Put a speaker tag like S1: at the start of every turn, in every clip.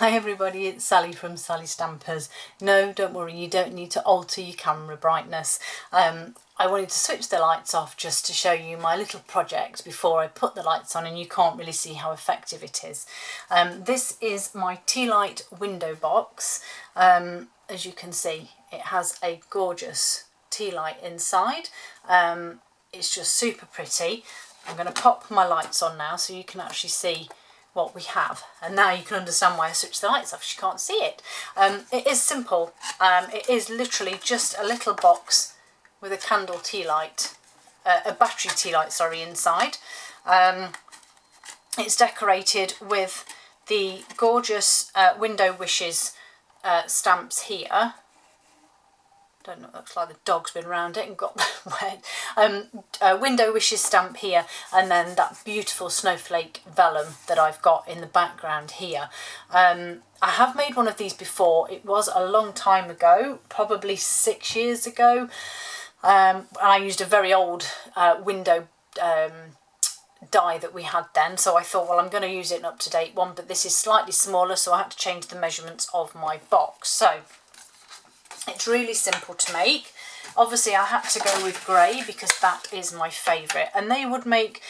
S1: Hi everybody, it's Sally from Sally Stampers. No, don't worry, you don't need to alter your camera brightness. I wanted to switch the lights off just to show you my little project before I put the lights on, and you can't really see how effective it is. This is my Tealight window box. As you can see, it has a gorgeous tea light inside. It's just super pretty. I'm going to pop my lights on now so you can actually see what we have, and now you can understand why I switched the lights off. You can't see it. It is simple. It is literally just a little box with a candle tea light, a battery tea light, sorry, inside. It's decorated with the gorgeous window wishes stamps here. Don't know, it looks like the dog's been around it and got wet. Window wishes stamp here, and then that beautiful snowflake vellum that I've got in the background here. I have made one of these before. It was a long time ago, probably 6 years ago. I used a very old window die that we had then, so I thought, well, I'm going to use an up-to-date one, but this is slightly smaller, so I had to change the measurements of my box. So it's really simple to make. Obviously I had to go with grey because that is my favourite, and they would make,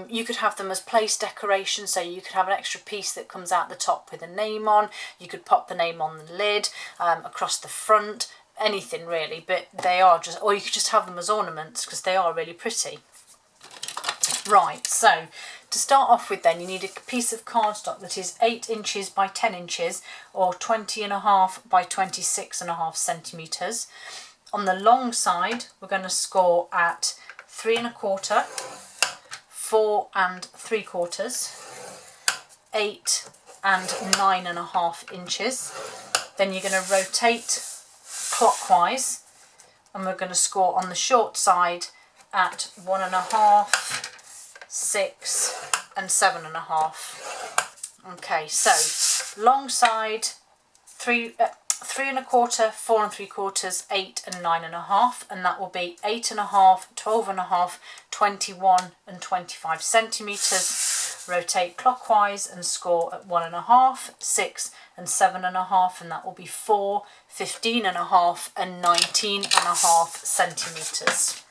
S1: you could have them as place decoration, so you could have an extra piece that comes out the top with a name on. You could pop the name on the lid, across the front, anything really, but they are just, or you could just have them as ornaments because they are really pretty. Right, so to start off with then, you need a piece of cardstock that is 8 inches by 10 inches or 20.5 by 26.5 centimetres. On the long side, we're going to score at 3 1/4, 4 3/4, 8 and 9.5 inches. Then you're going to rotate clockwise, and we're going to score on the short side at 1 1/2, 6 and 7.5. Okay, so long side 3 1/4, 4 3/4, 8 and 9.5, and that will be 8.5, 12.5, 21 and 25 centimetres. Rotate clockwise and score at 1 1/2, 6 and 7.5, and that will be 4, 15.5 and 19.5 centimetres.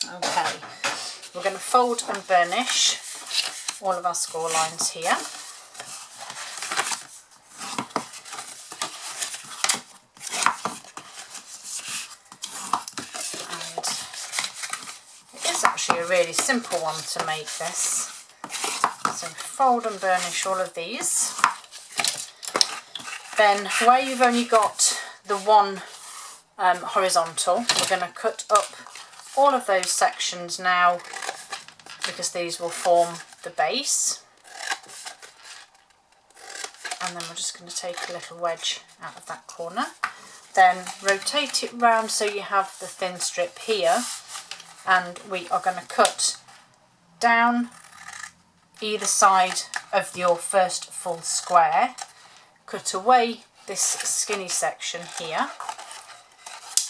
S1: Okay. We're going to fold and burnish all of our score lines here. And it is actually a really simple one to make this. So fold and burnish all of these. Then where you've only got the one horizontal, we're going to cut up all of those sections now, because these will form the base. And then we're just going to take a little wedge out of that corner. Then rotate it round so you have the thin strip here, and we are going to cut down either side of your first full square, cut away this skinny section here,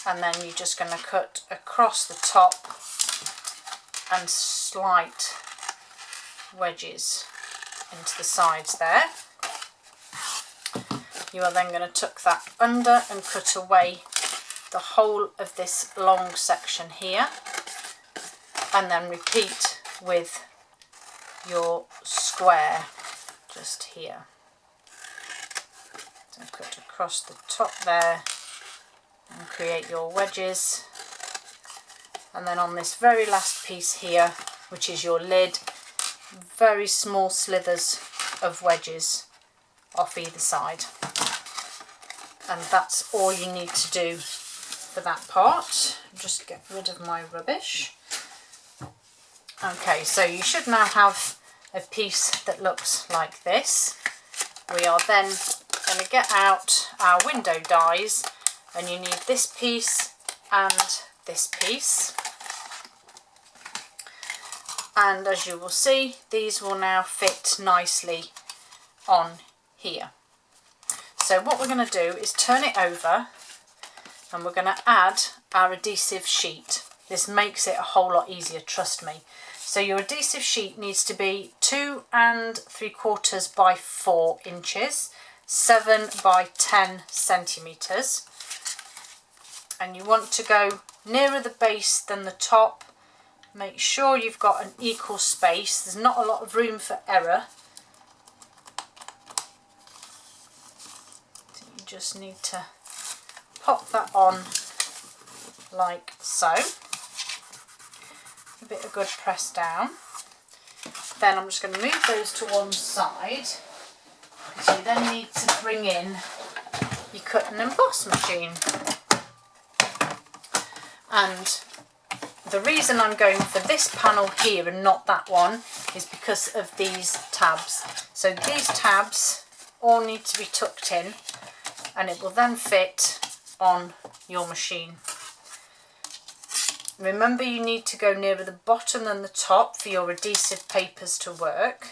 S1: and then you're just going to cut across the top and slight wedges into the sides there. You are then going to tuck that under and cut away the whole of this long section here, and then repeat with your square just here. So cut across the top there and create your wedges. And then on this very last piece here, which is your lid, very small slithers of wedges off either side. And that's all you need to do for that part. Just get rid of my rubbish. Okay, so you should now have a piece that looks like this. We are then going to get out our window dies, and you need this piece and this piece, and as you will see, these will now fit nicely on here. So what we're going to do is turn it over, and we're going to add our adhesive sheet. This makes it a whole lot easier, trust me. So your adhesive sheet needs to be 2 3/4 by 4 inches, 7 by 10 centimetres. And you want to go nearer the base than the top. Make sure you've got an equal space. There's not a lot of room for error. So you just need to pop that on like so. Give it a good press down. Then I'm just going to move those to one side, because you then need to bring in your cut and emboss machine. And the reason I'm going for this panel here and not that one is because of these tabs. So these tabs all need to be tucked in, and it will then fit on your machine. Remember, you need to go nearer the bottom than the top for your adhesive papers to work,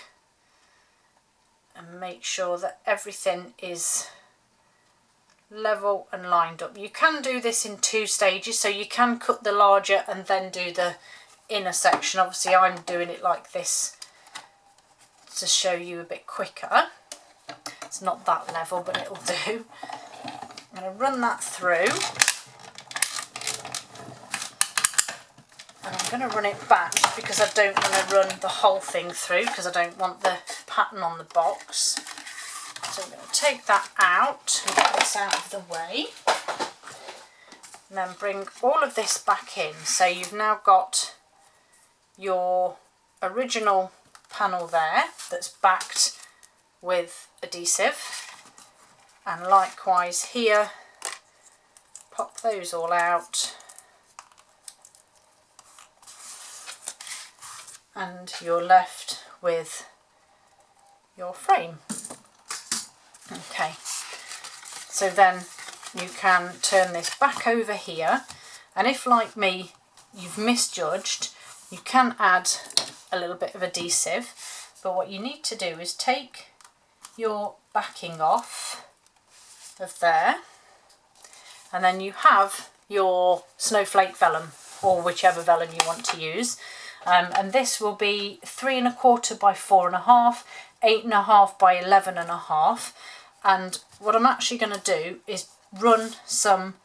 S1: and make sure that everything is level and lined up. You can do this in 2 stages, so you can cut the larger and then do the inner section. Obviously I'm doing it like this to show you a bit quicker. It's not that level, but it'll do. I'm going to run that through, and I'm going to run it back because I don't want to run the whole thing through, because I don't want the pattern on the box. So I'm going to take that out and get this out of the way, and then bring all of this back in. So you've now got your original panel there that's backed with adhesive, and likewise here, pop those all out, and you're left with your frame. Okay, so then you can turn this back over here, and if, like me, you've misjudged, you can add a little bit of adhesive, but what you need to do is take your backing off of there, and then you have your snowflake vellum, or whichever vellum you want to use, and this will be 3 1/4 by 4 1/2, 8 1/2 by 11 1/2. And what I'm actually going to do is run some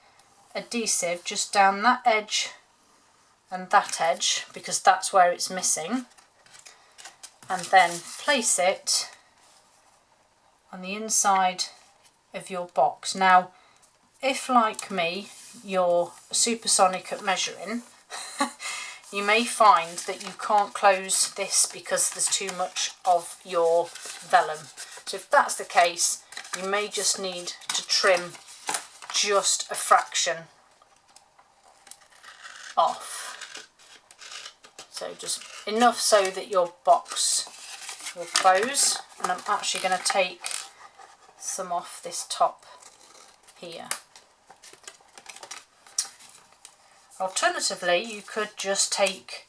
S1: adhesive just down that edge and that edge, because that's where it's missing, and then place it on the inside of your box. Now, if, like me, you're supersonic at measuring, you may find that you can't close this because there's too much of your vellum. So if that's the case, you may just need to trim just a fraction off. So just enough so that your box will close. And I'm actually going to take some off this top here. Alternatively, you could just take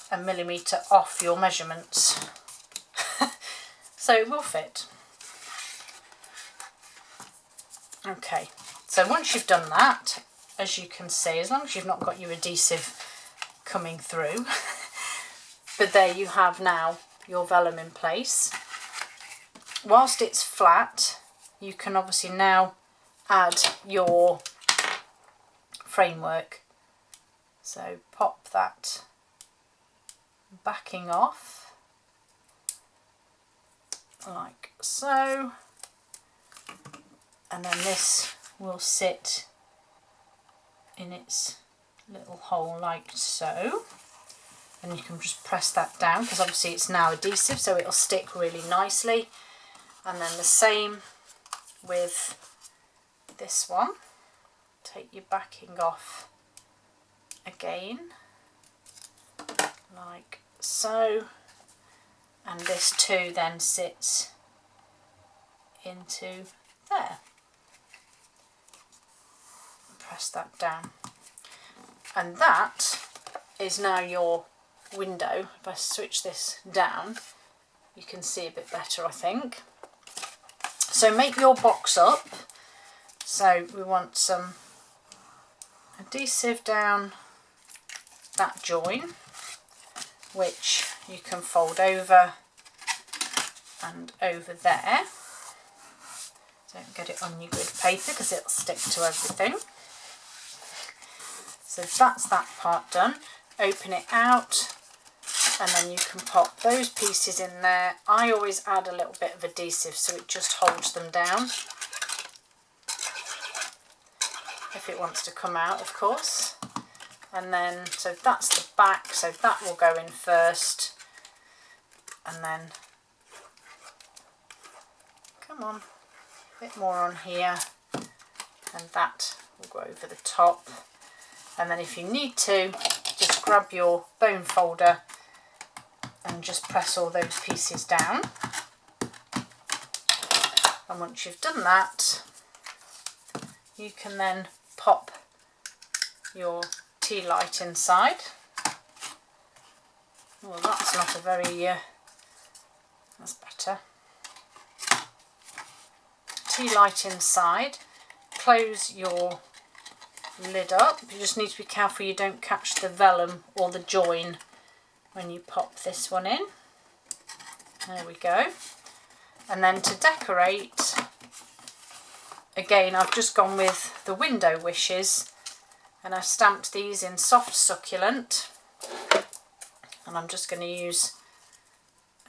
S1: a millimetre off your measurements. So it will fit. Okay, so once you've done that, as you can see, as long as you've not got your adhesive coming through, but there you have now your vellum in place. Whilst it's flat, you can obviously now add your framework. So pop that backing off like so, and then this will sit in its little hole like so, and you can just press that down because obviously it's now adhesive, so it'll stick really nicely. And then the same with this one. Take your backing off again like so, and this too then sits into there. Press that down, and that is now your window. If I switch this down, you can see a bit better, I think. So make your box up. So we want some adhesive down that join, which you can fold over and over there. Don't get it on your grid paper because it'll stick to everything. So that's that part done. Open it out and then you can pop those pieces in there. I always add a little bit of adhesive so it just holds them down. If it wants to come out, of course. And then, so that's the back, so that will go in first. And then, come on, a bit more on here. And that will go over the top. And then if you need to, just grab your bone folder and just press all those pieces down. And once you've done that, you can then pop your Tealight inside. Well, that's not a very, that's better. Tealight inside. Close your lid up. You just need to be careful you don't catch the vellum or the join when you pop this one in. There we go. And then to decorate, again I've just gone with the window wishes and I've stamped these in soft succulent, and I'm just going to use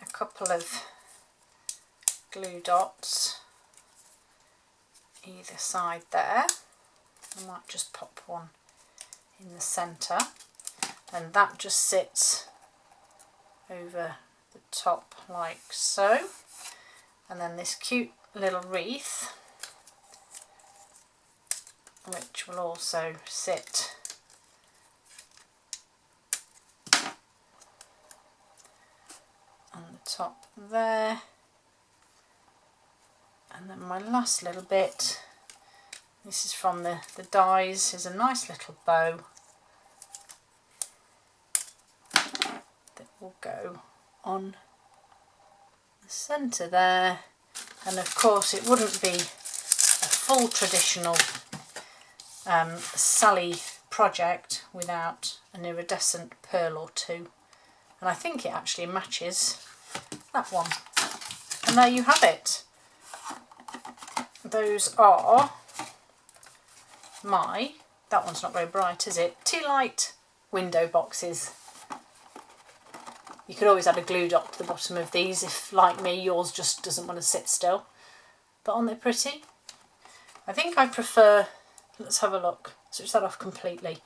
S1: a couple of glue dots either side there. I might just pop one in the centre, and that just sits over the top like so. And then this cute little wreath, which will also sit on the top there. And then my last little bit, this is from the dies, is a nice little bow that will go on the centre there. And of course it wouldn't be a full traditional Sally project without an iridescent pearl or two, and I think it actually matches that one. And there you have it. Those are my, that one's not very bright, is it? Tealight window boxes. You could always add a glue dot to the bottom of these if, like me, yours just doesn't want to sit still. But aren't they pretty? I think I prefer, let's have a look, switch that off completely.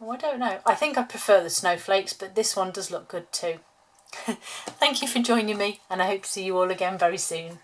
S1: Oh, I don't know. I think I prefer the snowflakes, but this one does look good too. Thank you for joining me, and I hope to see you all again very soon.